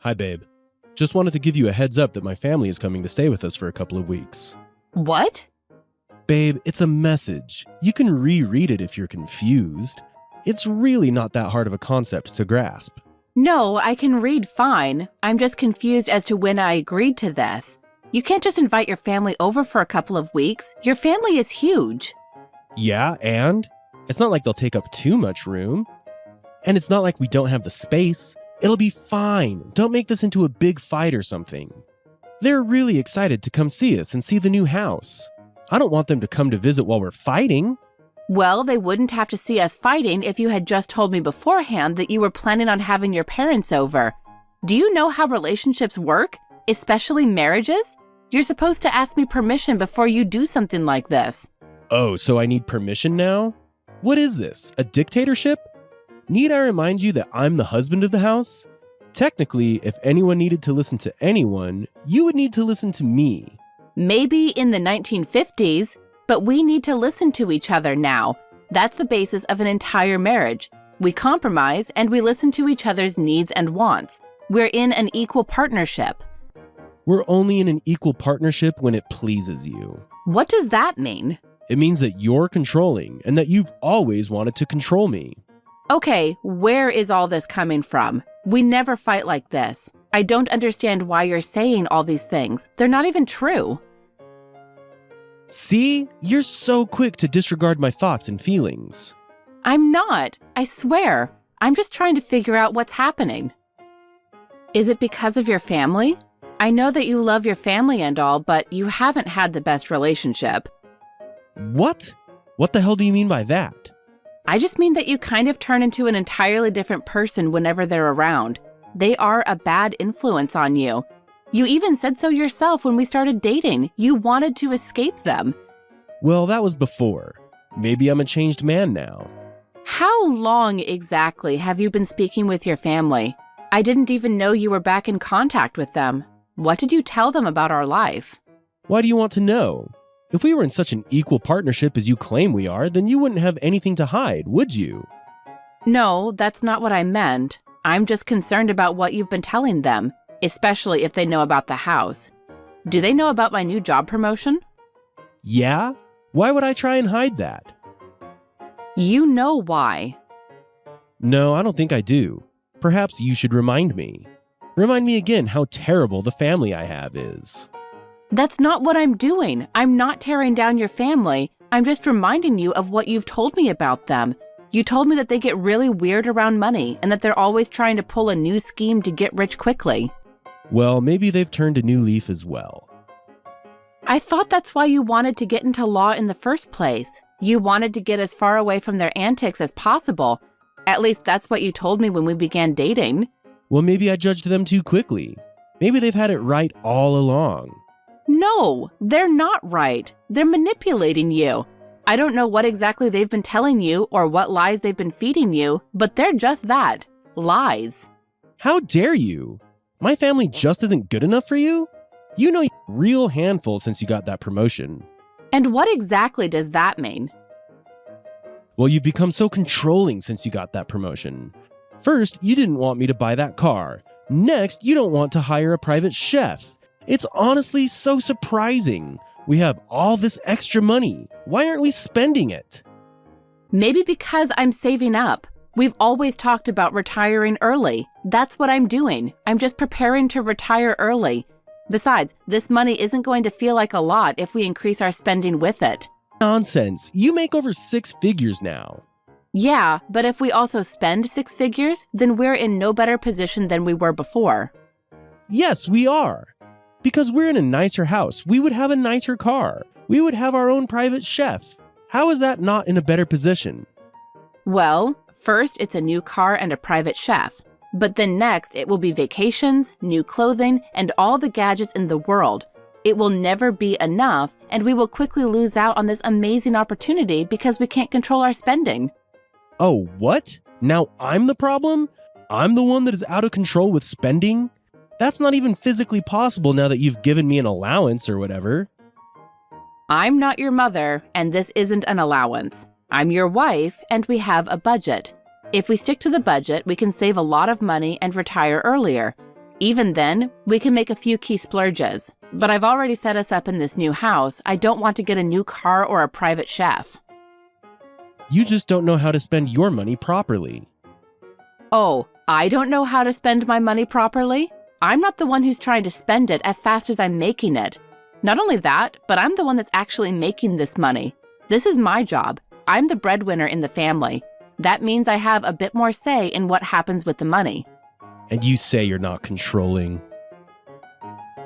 Hi, babe. Just wanted to give you a heads up that my family is coming to stay with us for a couple of weeks. What? Babe, it's a message. You can reread it if you're confused. It's really not that hard of a concept to grasp. No, I can read fine. I'm just confused as to when I agreed to this. You can't just invite your family over for a couple of weeks. Your family is huge. Yeah, and? It's not like they'll take up too much room. And it's not like we don't have the space. It'll be fine. Don't make this into a big fight or something. They're really excited to come see us and see the new house. I don't want them to come to visit while we're fighting. Well, they wouldn't have to see us fighting if you had just told me beforehand that you were planning on having your parents over. Do you know how relationships work, especially marriages? You're supposed to ask me permission before you do something like this. Oh, so I need permission now? What is this, a dictatorship? Need I remind you that I'm the husband of the house? Technically, if anyone needed to listen to anyone, you would need to listen to me. Maybe in the 1950s, but we need to listen to each other now. That's the basis of an entire marriage. We compromise and we listen to each other's needs and wants. We're in an equal partnership. We're only in an equal partnership when it pleases you. What does that mean? It means that you're controlling and that you've always wanted to control me. Okay, where is all this coming from? We never fight like this. I don't understand why you're saying all these things. They're not even true. See? You're so quick to disregard my thoughts and feelings. I'm not. I swear. I'm just trying to figure out what's happening. Is it because of your family? I know that you love your family and all, but you haven't had the best relationship. What? What the hell do you mean by that? I just mean that you kind of turn into an entirely different person whenever they're around. They are a bad influence on you. You even said so yourself when we started dating. You wanted to escape them. Well, that was before. Maybe I'm a changed man now. How long exactly have you been speaking with your family? I didn't even know you were back in contact with them. What did you tell them about our life? Why do you want to know? If we were in such an equal partnership as you claim we are, then you wouldn't have anything to hide, would you? No, that's not what I meant. I'm just concerned about what you've been telling them, especially if they know about the house. Do they know about my new job promotion? Yeah? Why would I try and hide that? You know why. No, I don't think I do. Perhaps you should remind me. Remind me again how terrible the family I have is. That's not what I'm doing. I'm not tearing down your family. I'm just reminding you of what you've told me about them. You told me that they get really weird around money and that they're always trying to pull a new scheme to get rich quickly. Well, maybe they've turned a new leaf as well. I thought that's why you wanted to get into law in the first place. You wanted to get as far away from their antics as possible. At least that's what you told me when we began dating. Well, maybe I judged them too quickly. Maybe they've had it right all along. No, they're not right. They're manipulating you. I don't know what exactly they've been telling you or what lies they've been feeding you, but they're just that, lies. How dare you? My family just isn't good enough for you? You know you're a real handful since you got that promotion. And what exactly does that mean? Well, you've become so controlling since you got that promotion. First, you didn't want me to buy that car. Next, you don't want to hire a private chef. It's honestly so surprising. We have all this extra money. Why aren't we spending it? Maybe because I'm saving up. We've always talked about retiring early. That's what I'm doing. I'm just preparing to retire early. Besides, this money isn't going to feel like a lot if we increase our spending with it. Nonsense. You make over 6 figures now. Yeah, but if we also spend 6 figures, then we're in no better position than we were before. Yes, we are. Because we're in a nicer house, we would have a nicer car. We would have our own private chef. How is that not in a better position? Well, first it's a new car and a private chef. But then next it will be vacations, new clothing, and all the gadgets in the world. It will never be enough, and we will quickly lose out on this amazing opportunity because we can't control our spending. Oh, what? Now I'm the problem? I'm the one that is out of control with spending? That's not even physically possible now that you've given me an allowance or whatever. I'm not your mother, and this isn't an allowance. I'm your wife, and we have a budget. If we stick to the budget, we can save a lot of money and retire earlier. Even then, we can make a few key splurges. But I've already set us up in this new house. I don't want to get a new car or a private chef. You just don't know how to spend your money properly. Oh, I don't know how to spend my money properly? I'm not the one who's trying to spend it as fast as I'm making it. Not only that, but I'm the one that's actually making this money. This is my job. I'm the breadwinner in the family. That means I have a bit more say in what happens with the money. And you say you're not controlling.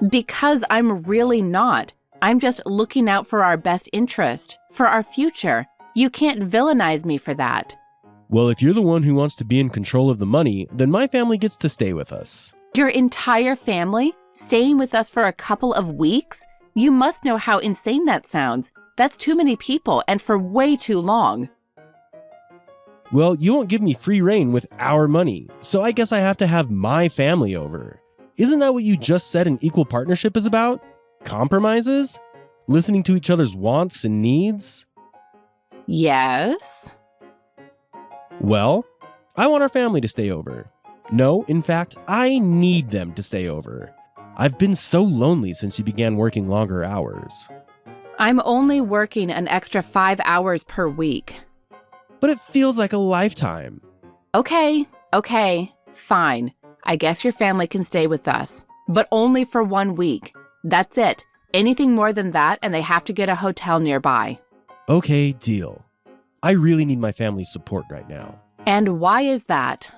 Because I'm really not. I'm just looking out for our best interest, for our future. You can't villainize me for that. Well, if you're the one who wants to be in control of the money, then my family gets to stay with us. Your entire family? Staying with us for a couple of weeks? You must know how insane that sounds. That's too many people and for way too long. Well, you won't give me free reign with our money, so I guess I have to have my family over. Isn't that what you just said an equal partnership is about? Compromises? Listening to each other's wants and needs? Yes. Well, I want our family to stay over. No, in fact, I need them to stay over. I've been so lonely since you began working longer hours. I'm only working an extra 5 hours per week. But it feels like a lifetime. Okay, fine. I guess your family can stay with us, but only for 1 week. That's it. Anything more than that, and they have to get a hotel nearby. Okay, deal. I really need my family's support right now. And why is that?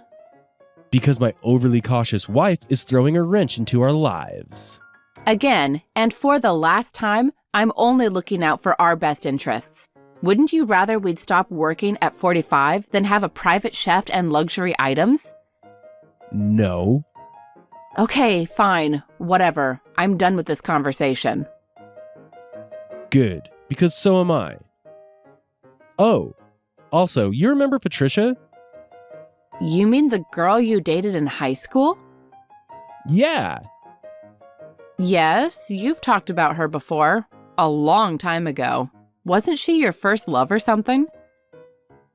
Because my overly cautious wife is throwing a wrench into our lives. Again, and for the last time, I'm only looking out for our best interests. Wouldn't you rather we'd stop working at 45 than have a private chef and luxury items? No. Okay, fine, whatever. I'm done with this conversation. Good, because so am I. Oh, also, you remember Patricia? You mean the girl you dated in high school? Yeah. Yes, you've talked about her before. A long time ago. Wasn't she your first love or something?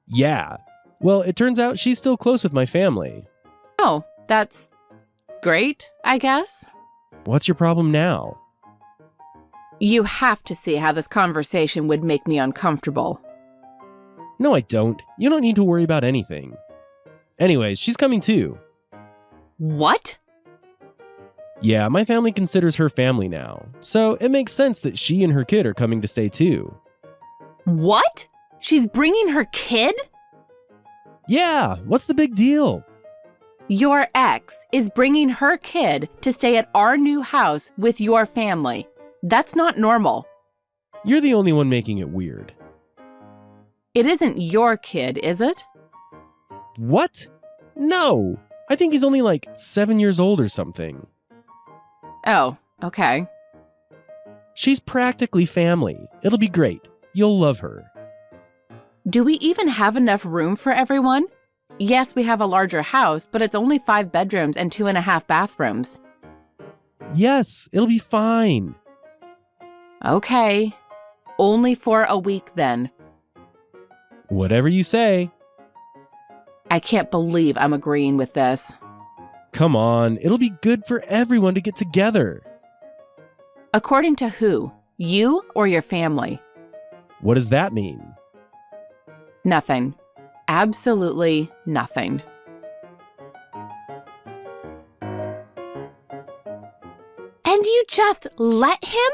Yeah. Well, it turns out she's still close with my family. Oh, that's great, I guess. What's your problem now? You have to see how this conversation would make me uncomfortable. No, I don't. You don't need to worry about anything. Anyways, she's coming too. What? Yeah, my family considers her family now, so it makes sense that she and her kid are coming to stay too. What? She's bringing her kid? Yeah, what's the big deal? Your ex is bringing her kid to stay at our new house with your family. That's not normal. You're the only one making it weird. It isn't your kid, is it? What? No, I think he's only like 7 years old or something. Oh, okay. She's practically family. It'll be great. You'll love her. Do we even have enough room for everyone? Yes, we have a larger house, but it's only 5 bedrooms and 2.5 bathrooms. Yes, it'll be fine. Okay. Only for a week then. Whatever you say. I can't believe I'm agreeing with this. Come on, it'll be good for everyone to get together. According to who? You or your family? What does that mean? Nothing. Absolutely nothing. And you just let him?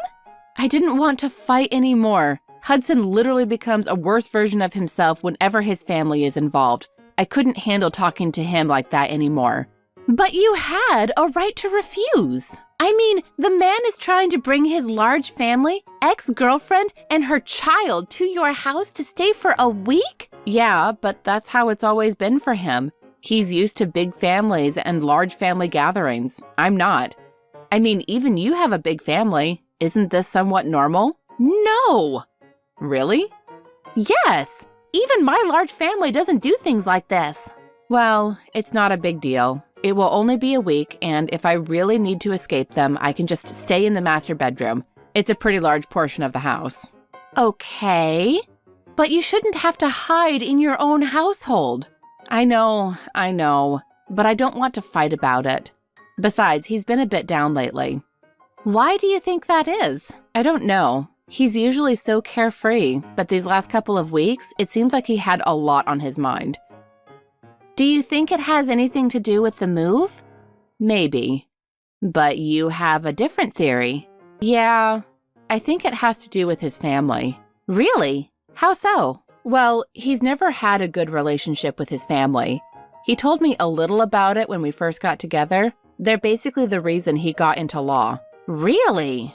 I didn't want to fight anymore. Hudson literally becomes a worse version of himself whenever his family is involved. I couldn't handle talking to him like that anymore. But you had a right to refuse. I mean, the man is trying to bring his large family, ex-girlfriend, and her child to your house to stay for a week? Yeah, but that's how it's always been for him. He's used to big families and large family gatherings. I'm not. I mean, even you have a big family. Isn't this somewhat normal? No! Really? Yes! Even my large family doesn't do things like this. Well, it's not a big deal. It will only be a week, and if I really need to escape them, I can just stay in the master bedroom. It's a pretty large portion of the house. Okay. But you shouldn't have to hide in your own household. I know, but I don't want to fight about it. Besides, he's been a bit down lately. Why do you think that is? I don't know. He's usually so carefree, but these last couple of weeks, it seems like he had a lot on his mind. Do you think it has anything to do with the move? Maybe. But you have a different theory. Yeah, I think it has to do with his family. Really? How so? Well, he's never had a good relationship with his family. He told me a little about it when we first got together. They're basically the reason he got into law. Really?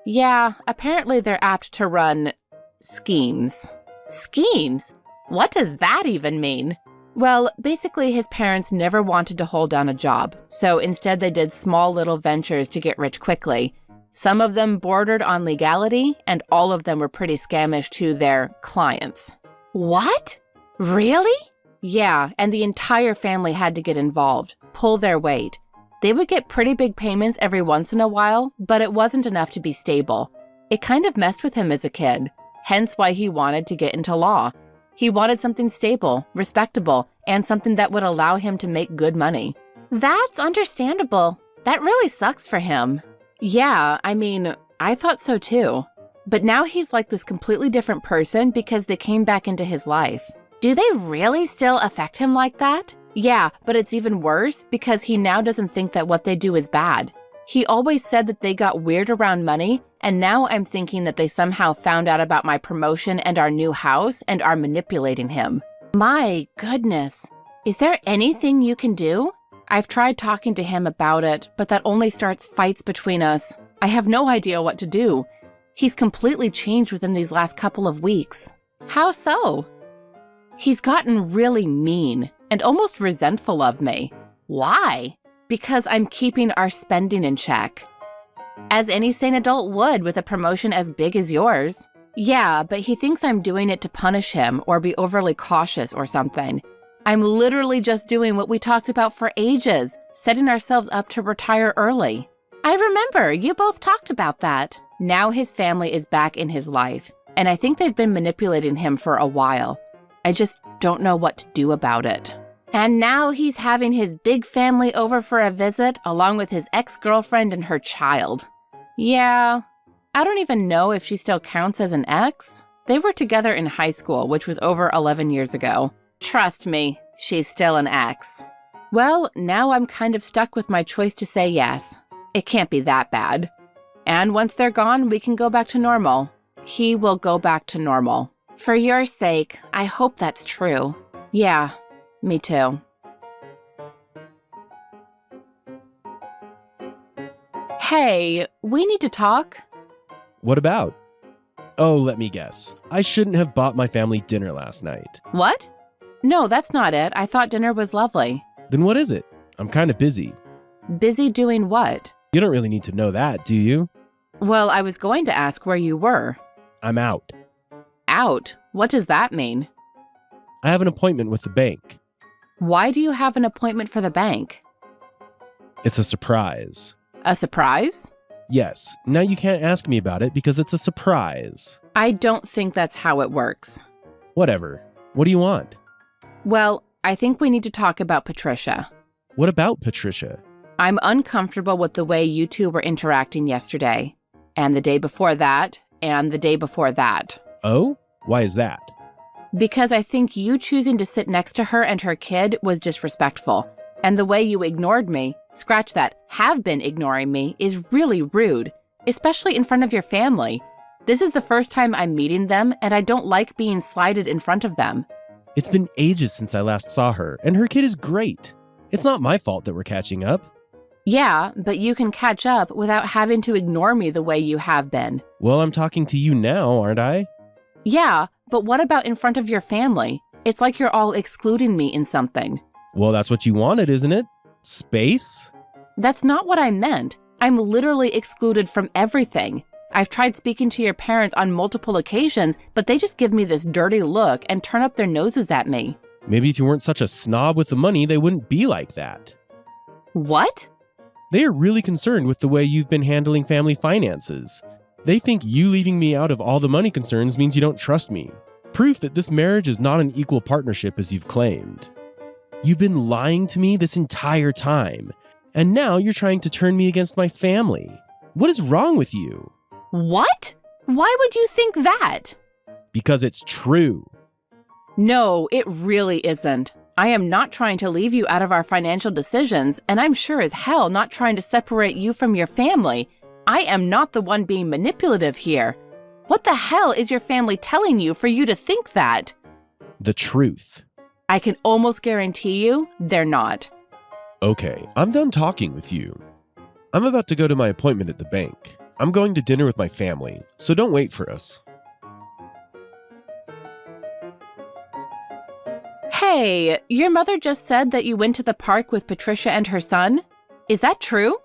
Yeah, apparently they're apt to run schemes. Schemes? What does that even mean? Well, basically his parents never wanted to hold down a job, so instead they did small little ventures to get rich quickly. Some of them bordered on legality, and all of them were pretty scamish to their clients. What? Really? Yeah, and the entire family had to get involved, pull their weight. They would get pretty big payments every once in a while, but it wasn't enough to be stable. It kind of messed with him as a kid, hence why he wanted to get into law. He wanted something stable, respectable, and something that would allow him to make good money. That's understandable. That really sucks for him. Yeah, I mean, I thought so too. But now he's like this completely different person because they came back into his life. Do they really still affect him like that? Yeah, but it's even worse because he now doesn't think that what they do is bad. He always said that they got weird around money, and now I'm thinking that they somehow found out about my promotion and our new house and are manipulating him. My goodness. Is there anything you can do? I've tried talking to him about it, but that only starts fights between us. I have no idea what to do. He's completely changed within these last couple of weeks. How so? He's gotten really mean and almost resentful of me. Why? Because I'm keeping our spending in check. As any sane adult would with a promotion as big as yours. Yeah, but he thinks I'm doing it to punish him or be overly cautious or something. I'm literally just doing what we talked about for ages, setting ourselves up to retire early. I remember, you both talked about that. Now his family is back in his life, and I think they've been manipulating him for a while. I just don't know what to do about it. And now he's having his big family over for a visit, along with his ex-girlfriend and her child. Yeah, I don't even know if she still counts as an ex. They were together in high school, which was over 11 years ago. Trust me, she's still an ex. Well, now I'm kind of stuck with my choice to say yes. It can't be that bad. And once they're gone, we can go back to normal. He will go back to normal. For your sake, I hope that's true. Yeah, me too. Hey, we need to talk. What about? Oh, let me guess. I shouldn't have bought my family dinner last night. What? No, that's not it. I thought dinner was lovely. Then what is it? I'm kind of busy. Busy doing what? You don't really need to know that, do you? Well, I was going to ask where you were. I'm out. Out? What does that mean? I have an appointment with the bank. Why do you have an appointment for the bank? It's a surprise. A surprise? Yes. Now you can't ask me about it because it's a surprise. I don't think that's how it works. Whatever. What do you want? Well, I think we need to talk about Patricia. What about Patricia? I'm uncomfortable with the way you two were interacting yesterday, and the day before that, and the day before that. Oh? Why is that? Because I think you choosing to sit next to her and her kid was disrespectful, and the way you ignored me, scratch that, have been ignoring me, is really rude, especially in front of your family. This is the first time I'm meeting them, and I don't like being slighted in front of them. It's been ages since I last saw her, and her kid is great. It's not my fault that we're catching up. Yeah, but you can catch up without having to ignore me the way you have been. Well, I'm talking to you now, aren't I? Yeah, but what about in front of your family? It's like you're all excluding me in something. Well, that's what you wanted, isn't it? Space? That's not what I meant. I'm literally excluded from everything. I've tried speaking to your parents on multiple occasions, but they just give me this dirty look and turn up their noses at me. Maybe if you weren't such a snob with the money, they wouldn't be like that. What? They are really concerned with the way you've been handling family finances. They think you leaving me out of all the money concerns means you don't trust me. proof that this marriage is not an equal partnership as you've claimed. You've been lying to me this entire time, and now you're trying to turn me against my family. What is wrong with you? What? Why would you think that? Because it's true. No, it really isn't. I am not trying to leave you out of our financial decisions, and I'm sure as hell not trying to separate you from your family. I am not the one being manipulative here. What the hell is your family telling you for you to think that? The truth. I can almost guarantee you they're not. Okay, I'm done talking with you. I'm about to go to my appointment at the bank. I'm going to dinner with my family, so don't wait for us. Hey, your mother just said that you went to the park with Patricia and her son? Is that true?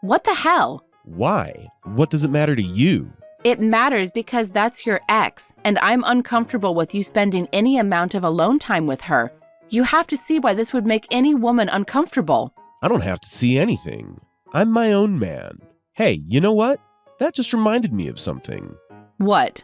What the hell? Why? What does it matter to you? It matters because that's your ex, and I'm uncomfortable with you spending any amount of alone time with her. You have to see why this would make any woman uncomfortable. I don't have to see anything. I'm my own man. Hey, you know what? That just reminded me of something. What?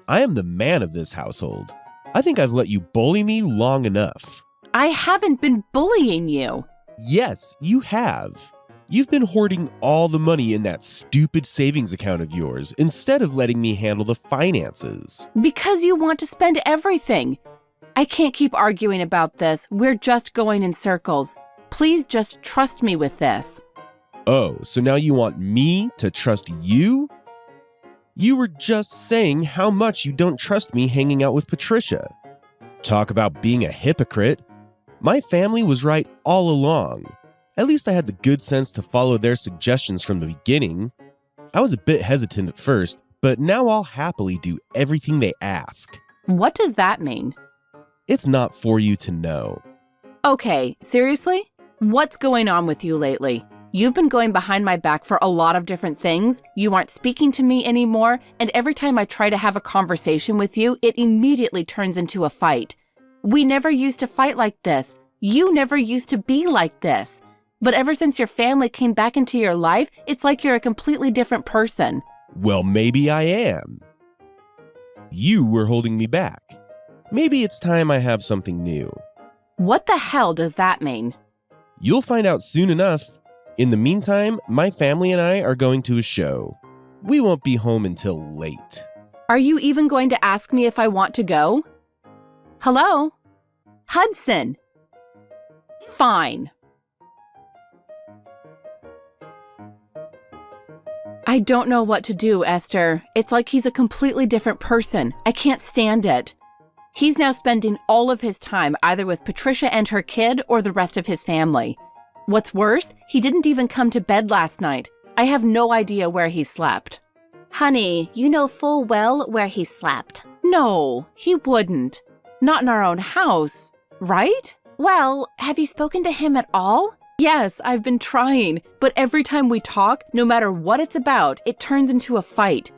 I am the man of this household. I think I've let you bully me long enough. I haven't been bullying you. Yes, you have. You've been hoarding all the money in that stupid savings account of yours instead of letting me handle the finances. Because you want to spend everything. I can't keep arguing about this. We're just going in circles. Please just trust me with this. Oh, so now you want me to trust you? You were just saying how much you don't trust me hanging out with Patricia. Talk about being a hypocrite. My family was right all along. At least I had the good sense to follow their suggestions from the beginning. I was a bit hesitant at first, but now I'll happily do everything they ask. What does that mean? It's not for you to know. Okay, seriously? What's going on with you lately? You've been going behind my back for a lot of different things. You aren't speaking to me anymore, and every time I try to have a conversation with you, it immediately turns into a fight. We never used to fight like this. You never used to be like this. But ever since your family came back into your life, it's like you're a completely different person. Well, maybe I am. You were holding me back. Maybe it's time I have something new. What the hell does that mean? You'll find out soon enough. In the meantime, my family and I are going to a show. We won't be home until late. Are you even going to ask me if I want to go? Hello? Hudson. Fine. I don't know what to do, Esther. It's like he's a completely different person. I can't stand it. He's now spending all of his time either with Patricia and her kid or the rest of his family. What's worse, he didn't even come to bed last night. I have no idea where he slept. Honey, you know full well where he slept. No, he wouldn't. Not in our own house, right? Well, have you spoken to him at all? Yes, I've been trying, but every time we talk, no matter what it's about, it turns into a fight.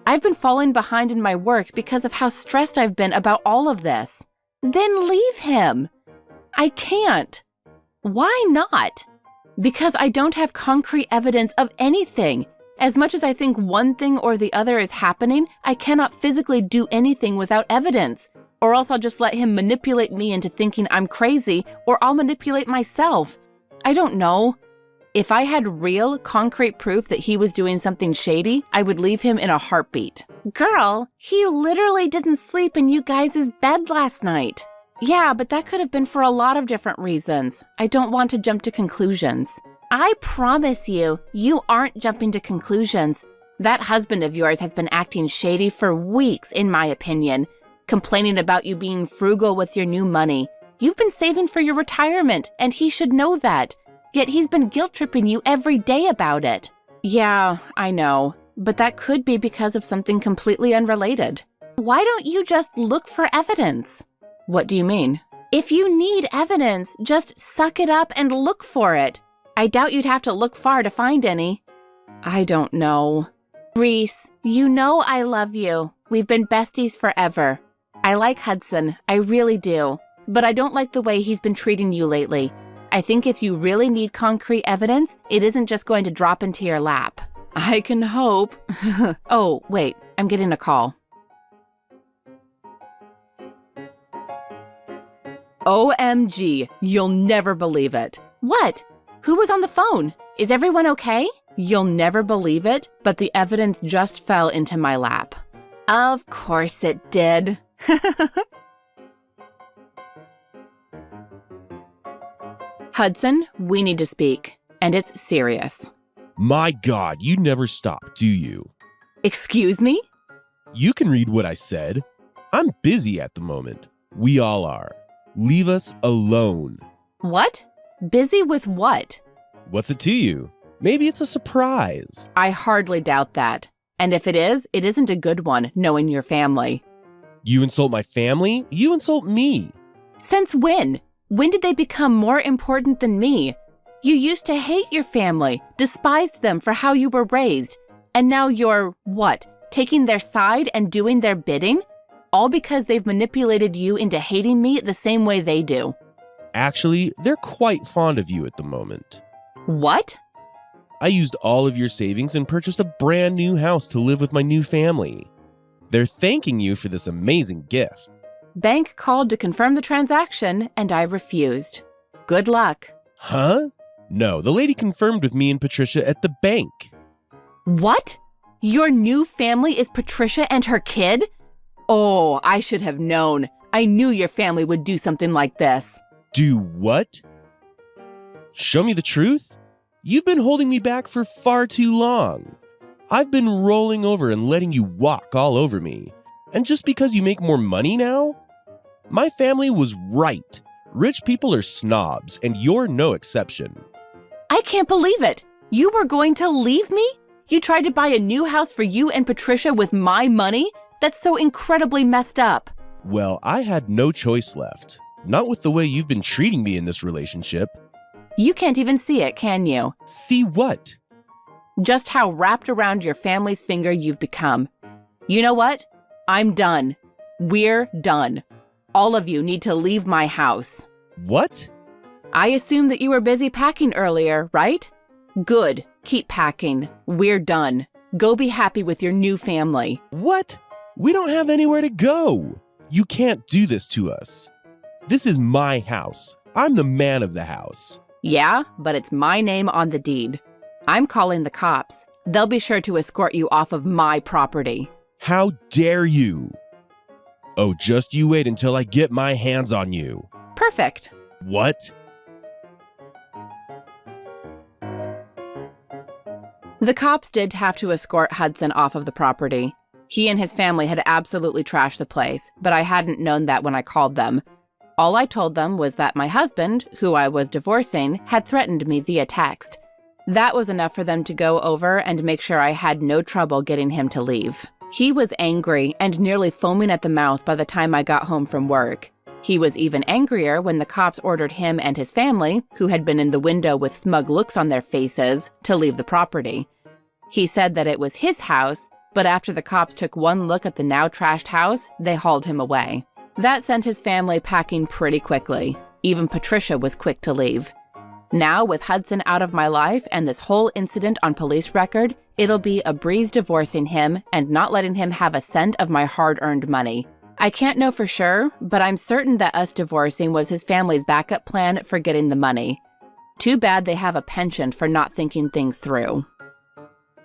I've been falling behind in my work because of how stressed I've been about all of this. Then leave him. I can't. Why not? Because I don't have concrete evidence of anything. As much as I think one thing or the other is happening, I cannot physically do anything without evidence. Or else I'll just let him manipulate me into thinking I'm crazy, or I'll manipulate myself. I don't know. If I had real, concrete proof that he was doing something shady, I would leave him in a heartbeat. Girl, he literally didn't sleep in you guys' bed last night. Yeah, but that could have been for a lot of different reasons. I don't want to jump to conclusions. I promise you, you aren't jumping to conclusions. That husband of yours has been acting shady for weeks, in my opinion, complaining about you being frugal with your new money. You've been saving for your retirement, and he should know that. Yet he's been guilt-tripping you every day about it. Yeah, I know, but that could be because of something completely unrelated. Why don't you just look for evidence? What do you mean? If you need evidence, just suck it up and look for it. I doubt you'd have to look far to find any. I don't know. Reese, you know I love you. We've been besties forever. I like Hudson, I really do. But I don't like the way he's been treating you lately. I think if you really need concrete evidence, it isn't just going to drop into your lap. I can hope. Oh, wait, I'm getting a call. OMG, you'll never believe it. What? Who was on the phone? Is everyone okay? You'll never believe it, but the evidence just fell into my lap. Of course it did. Hudson, we need to speak, and it's serious. My God, you never stop, do you? Excuse me? You can read what I said. I'm busy at the moment. We all are. Leave us alone. What? Busy with what? What's it to you? Maybe it's a surprise. I hardly doubt that. And if it is, it isn't a good one, knowing your family. You insult my family, you insult me. Since when? When did they become more important than me? You used to hate your family, despised them for how you were raised. And now you're, what, taking their side and doing their bidding? All because they've manipulated you into hating me the same way they do. Actually, they're quite fond of you at the moment. What? I used all of your savings and purchased a brand new house to live with my new family. They're thanking you for this amazing gift. Bank called to confirm the transaction, and I refused. Good luck. Huh? No, the lady confirmed with me and Patricia at the bank. What? Your new family is Patricia and her kid? Oh, I should have known. I knew your family would do something like this. Do what? Show me the truth? You've been holding me back for far too long. I've been rolling over and letting you walk all over me. And just because you make more money now? My family was right. Rich people are snobs, and you're no exception. I can't believe it. You were going to leave me? You tried to buy a new house for you and Patricia with my money? That's so incredibly messed up. Well, I had no choice left. Not with the way you've been treating me in this relationship. You can't even see it, can you? See what? Just how wrapped around your family's finger you've become. You know what? I'm done. We're done. All of you need to leave my house. What? I assumed that you were busy packing earlier, right? Good. Keep packing. We're done. Go be happy with your new family. What? We don't have anywhere to go. You can't do this to us. This is my house. I'm the man of the house. Yeah, but it's my name on the deed. I'm calling the cops. They'll be sure to escort you off of my property. How dare you? Oh, just you wait until I get my hands on you. Perfect. What? The cops did have to escort Hudson off of the property. He and his family had absolutely trashed the place, but I hadn't known that when I called them. All I told them was that my husband, who I was divorcing, had threatened me via text. That was enough for them to go over and make sure I had no trouble getting him to leave. He was angry and nearly foaming at the mouth by the time I got home from work. He was even angrier when the cops ordered him and his family, who had been in the window with smug looks on their faces, to leave the property. He said that it was his house, but after the cops took one look at the now trashed house, they hauled him away. That sent his family packing pretty quickly. Even Patricia was quick to leave. Now, with Hudson out of my life and this whole incident on police record, it'll be a breeze divorcing him and not letting him have a cent of my hard-earned money. I can't know for sure, but I'm certain that us divorcing was his family's backup plan for getting the money. Too bad they have a penchant for not thinking things through.